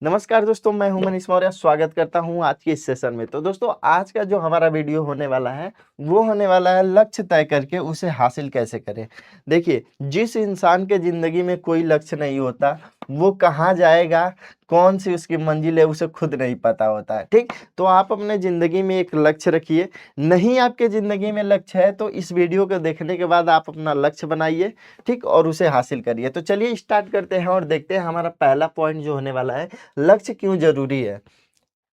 नमस्कार दोस्तों, मैं हूं मनीष मौर्य। स्वागत करता हूं आज के इस सेशन में। तो दोस्तों, आज का जो हमारा वीडियो होने वाला है वो होने वाला है लक्ष्य तय करके उसे हासिल कैसे करें। देखिए, जिस इंसान के ज़िंदगी में कोई लक्ष्य नहीं होता वो कहाँ जाएगा, कौन सी उसकी मंजिल है, उसे खुद नहीं पता होता है। ठीक, तो आप अपने ज़िंदगी में एक लक्ष्य रखिए। नहीं आपके ज़िंदगी में लक्ष्य है तो इस वीडियो को देखने के बाद आप अपना लक्ष्य बनाइए, ठीक, और उसे हासिल करिए। तो चलिए स्टार्ट करते हैं और देखते हैं हमारा पहला पॉइंट जो होने वाला है, लक्ष्य क्यों ज़रूरी है?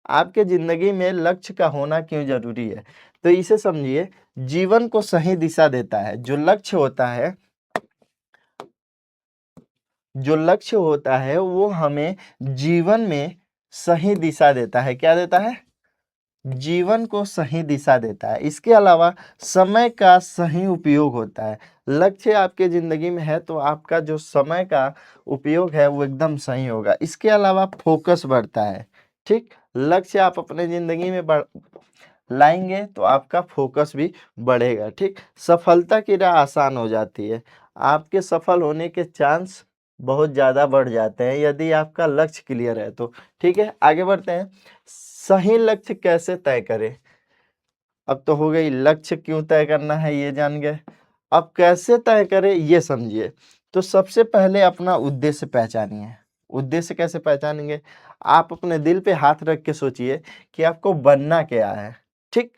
आपके ज़िंदगी में लक्ष्य का होना क्यों ज़रूरी है? तो इसे समझिए, जीवन को सही दिशा देता है। जो लक्ष्य होता है वो हमें जीवन में सही दिशा देता है। क्या देता है? जीवन को सही दिशा देता है। इसके अलावा समय का सही उपयोग होता है। लक्ष्य आपके ज़िंदगी में है तो आपका जो समय का उपयोग है वो एकदम सही होगा। इसके अलावा फोकस बढ़ता है। ठीक, लक्ष्य आप अपने ज़िंदगी में लाएंगे तो आपका फोकस भी बढ़ेगा। ठीक, सफलता की राह आसान हो जाती है। आपके सफल होने के चांस बहुत ज़्यादा बढ़ जाते हैं यदि आपका लक्ष्य क्लियर है तो। ठीक है, आगे बढ़ते हैं। सही लक्ष्य कैसे तय करें? अब तो हो गई लक्ष्य क्यों तय करना है ये जान गए। अब कैसे तय करें ये समझिए। तो सबसे पहले अपना उद्देश्य पहचानिए। उद्देश्य कैसे पहचानेंगे? आप अपने दिल पे हाथ रख के सोचिए कि आपको बनना क्या है। ठीक,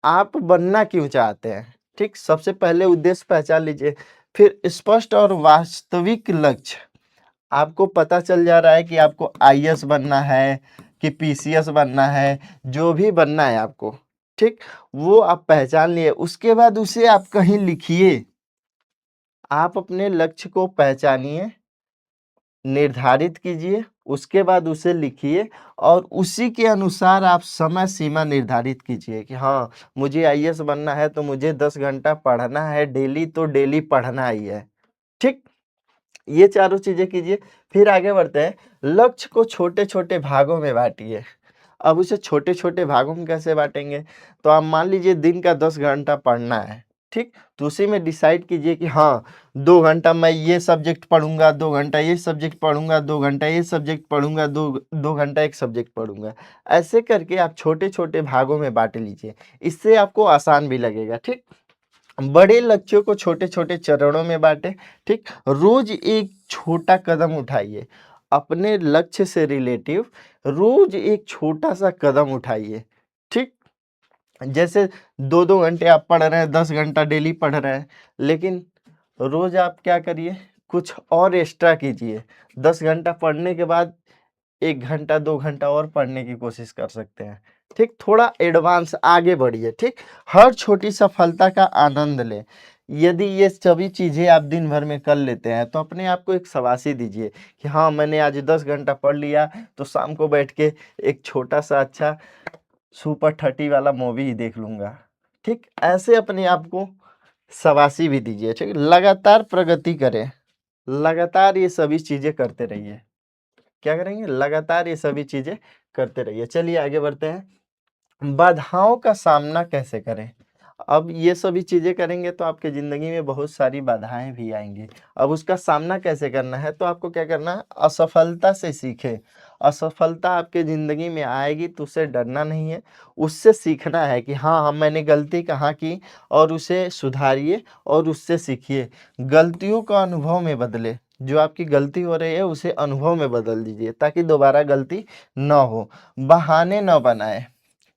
आप बनना क्यों चाहते हैं? ठीक, सबसे पहले उद्देश्य पहचान लीजिए। फिर स्पष्ट और वास्तविक लक्ष्य। आपको पता चल जा रहा है कि आपको आईएएस बनना है कि पीसीएस बनना है, जो भी बनना है आपको, ठीक, वो आप पहचान लिए। उसके बाद उसे आप कहीं लिखिए। आप अपने लक्ष्य को पहचानिए, निर्धारित कीजिए, उसके बाद उसे लिखिए और उसी के अनुसार आप समय सीमा निर्धारित कीजिए कि हाँ, मुझे आईएएस बनना है तो मुझे 10 घंटा पढ़ना है डेली, तो डेली पढ़ना ही है। ठीक, ये चारों चीजें कीजिए। फिर आगे बढ़ते हैं। लक्ष्य को छोटे-छोटे भागों में बाँटिए। अब उसे छोटे-छोटे भागों में कैसे बाँटेंगे? तो आप मान लीजिए दिन का 10 घंटा पढ़ना है, ठीक? तो उसी में डिसाइड कीजिए कि हाँ, 2 घंटा मैं ये सब्जेक्ट पढ़ूँगा, 2 घंटा ये सब्जेक्ट पढ़ूँगा, 2 घंटा ये सब्जेक्ट पढ़ूँगा, 2 घंटा एक सब्जेक्ट पढ़ूँगा। ऐसे करके आप छोटे-छोटे भागों में बाँट लीजिए। इससे आपको आसान भी लगेगा, ठीक? बड़े लक्ष्यों को छोटे-छोटे चरणों में बाँटें, ठीक? रोज़ एक छोटा कदम उठाइए। अपने लक्ष्य से रिलेटिव रोज़ एक छोटा-सा कदम उठाइए, ठीक? जैसे 2-2 घंटे आप पढ़ रहे हैं, 10 घंटा डेली पढ़ रहे हैं, लेकिन रोज़ आप क्या करिए, कुछ और एक्स्ट्रा कीजिए। 10 घंटा पढ़ने के बाद 1 घंटा 2 घंटा और पढ़ने की कोशिश कर सकते हैं। ठीक? थोड़ा एडवांस आगे बढ़िए, ठीक? हर छोटी सफलता का आनंद लें। यदि ये सभी चीज़ें आप दिन भर में कर लेते हैं तो अपने आप को एक शाबाशी दीजिए कि हाँ, मैंने आज 10 घंटा पढ़ लिया तो शाम को बैठ के एक छोटा-सा अच्छा सुपर 30 वाला मूवी ही देख लूँगा। ठीक? ऐसे अपने आप को शाबाशी भी दीजिए, ठीक? लगातार प्रगति करें। लगातार ये सभी चीज़ें करते रहिए। क्या करेंगे? लगातार ये सभी चीज़ें करते रहिए। चलिए आगे बढ़ते हैं। बाधाओं का सामना कैसे करें? अब ये सभी चीज़ें करेंगे तो आपके ज़िंदगी में बहुत सारी बाधाएँ भी आएँगी। अब उसका सामना कैसे करना है? तो आपको क्या करना है? असफलता से सीखें। असफलता आपके ज़िंदगी में आएगी तो उससे डरना नहीं है, उससे सीखना है कि हाँ, हाँ, मैंने गलती कहाँ की और उसे सुधारिए और उससे सीखिए। गलतियों को अनुभव में बदलें। जो आपकी गलती हो रही है उसे अनुभव में बदल दीजिए ताकि दोबारा गलती ना हो। बहाने ना बनाएँ।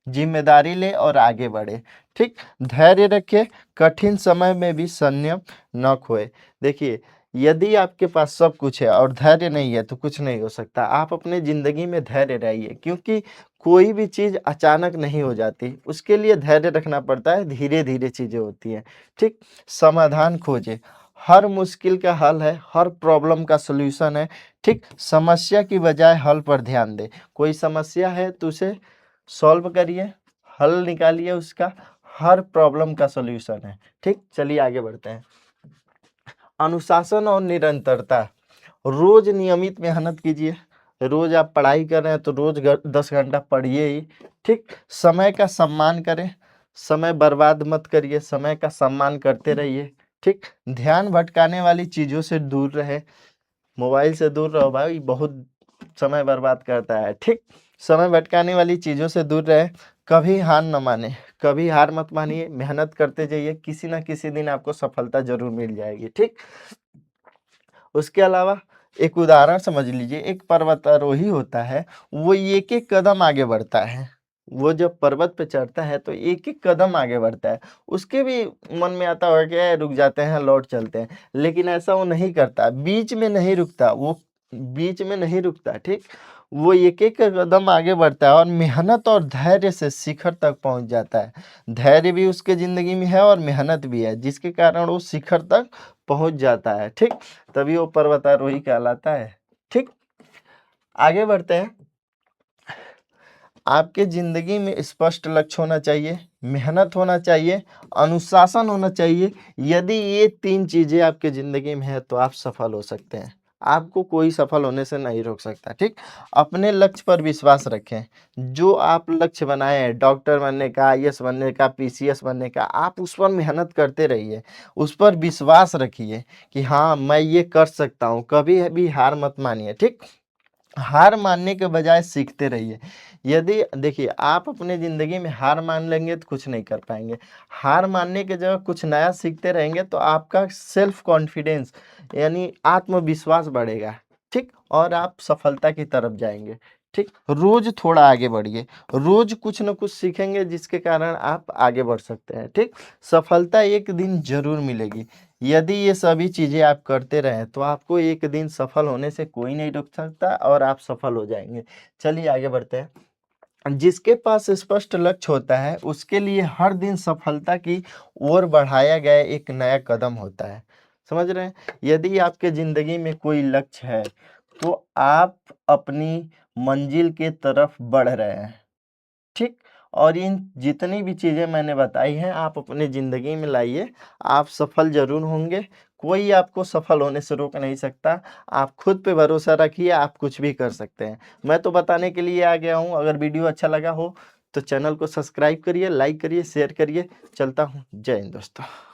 जिम्मेदारी ले और आगे बढ़े, ठीक? धैर्य रखें, कठिन समय में भी संयम न खोए। देखिए, यदि आपके पास सब कुछ है और धैर्य नहीं है तो कुछ नहीं हो सकता। आप अपने ज़िंदगी में धैर्य रहिए क्योंकि कोई भी चीज़ अचानक नहीं हो जाती। उसके लिए धैर्य रखना पड़ता है, धीरे-धीरे चीज़ें होती हैं, ठीक? समाधान खोजें। हर मुश्किल का हल है, हर प्रॉब्लम का सॉल्यूशन है, ठीक? समस्या की बजाय हल पर ध्यान दें। कोई समस्या है तो उसे सॉल्व करिए, हल निकालिए उसका, हर प्रॉब्लम का सॉल्यूशन है, ठीक? चलिए आगे बढ़ते हैं। अनुशासन और निरंतरता। रोज़ नियमित मेहनत कीजिए। रोज़ आप पढ़ाई कर रहे हैं तो रोज़ 10 घंटा पढ़िए ही, ठीक? समय का सम्मान करें, समय बर्बाद मत करिए, समय का सम्मान करते रहिए, ठीक? ध्यान भटकाने वाली चीज़ों से दूर रहें। मोबाइल से दूर रहो भाई, बहुत समय बर्बाद करता है। ठीक, समय भटकाने वाली चीज़ों से दूर रहे, कभी हार न माने, कभी हार मत मानिए, मेहनत करते जाइए, किसी न किसी दिन आपको सफलता ज़रूर मिल जाएगी। ठीक, उसके अलावा एक उदाहरण समझ लीजिए, एक पर्वतारोही होता है, वो एक-एक कदम आगे बढ़ता है। वो जब पर्वत पे चढ़ता है तो एक-एक कदम आगे बढ़ता है। उसके भी मन में आता होगा कि रुक जाते हैं, लौट चलते हैं, लेकिन ऐसा वो नहीं करता, बीच में नहीं रुकता, वो बीच में नहीं रुकता, ठीक? वो एक-एक कदम आगे बढ़ता है और मेहनत और धैर्य से शिखर तक पहुँच जाता है। धैर्य भी उसके ज़िंदगी में है और मेहनत भी है, जिसके कारण वो शिखर तक पहुँच जाता है, ठीक? तभी वो पर्वतारोही कहलाता है, ठीक? आगे बढ़ते हैं। आपके ज़िंदगी में स्पष्ट लक्ष्य होना चाहिए, मेहनत होना चाहिए, अनुशासन होना चाहिए। यदि ये 3 चीज़ें आपके ज़िंदगी में है तो आप सफल हो सकते हैं। आपको कोई सफल होने से नहीं रोक सकता, ठीक? अपने लक्ष्य पर विश्वास रखें। जो आप लक्ष्य बनाए हैं, डॉक्टर बनने का, आईएएस बनने का, पीसीएस बनने का, आप उस पर मेहनत करते रहिए। उस पर विश्वास रखिए कि हाँ, मैं ये कर सकता हूँ। कभी भी हार मत मानिए, ठीक? हार मानने के बजाय सीखते रहिए। यदि देखिए, आप अपनी ज़िंदगी में हार मान लेंगे तो कुछ नहीं कर पाएँगे। हार मानने की जगह कुछ नया सीखते रहेंगे तो आपका सेल्फ कॉन्फिडेंस यानी आत्मविश्वास बढ़ेगा, ठीक? और आप सफलता की तरफ जाएँगे, ठीक? रोज़ थोड़ा आगे बढ़िए, रोज़ कुछ न कुछ सीखेंगे जिसके कारण आप आगे बढ़ सकते हैं, ठीक? सफलता एक दिन ज़रूर मिलेगी। यदि ये सभी चीज़ें आप करते रहें तो आपको एक दिन सफल होने से कोई नहीं रोक सकता और आप सफल हो जाएँगे। चलिए आगे बढ़ते हैं। जिसके पास स्पष्ट लक्ष्य होता है, उसके लिए हर दिन सफलता की ओर बढ़ाया गया एक नया कदम होता है। समझ रहे हैं? यदि आपके ज़िंदगी में कोई लक्ष्य है, तो आप अपनी मंजिल के तरफ बढ़ रहे हैं। ठीक? और इन जितनी भी चीज़ें मैंने बताई हैं, आप अपनी ज़िंदगी में लाइए, आप सफल ज़रूर होंगे। कोई आपको सफल होने से रोक नहीं सकता। आप खुद पे भरोसा रखिए, आप कुछ भी कर सकते हैं। मैं तो बताने के लिए आ गया हूँ, अगर वीडियो अच्छा लगा हो, तो चैनल को सब्सक्राइब करिए, लाइक करिए, शेयर करिए। चलता हूँ। जय हिंद दोस्तों।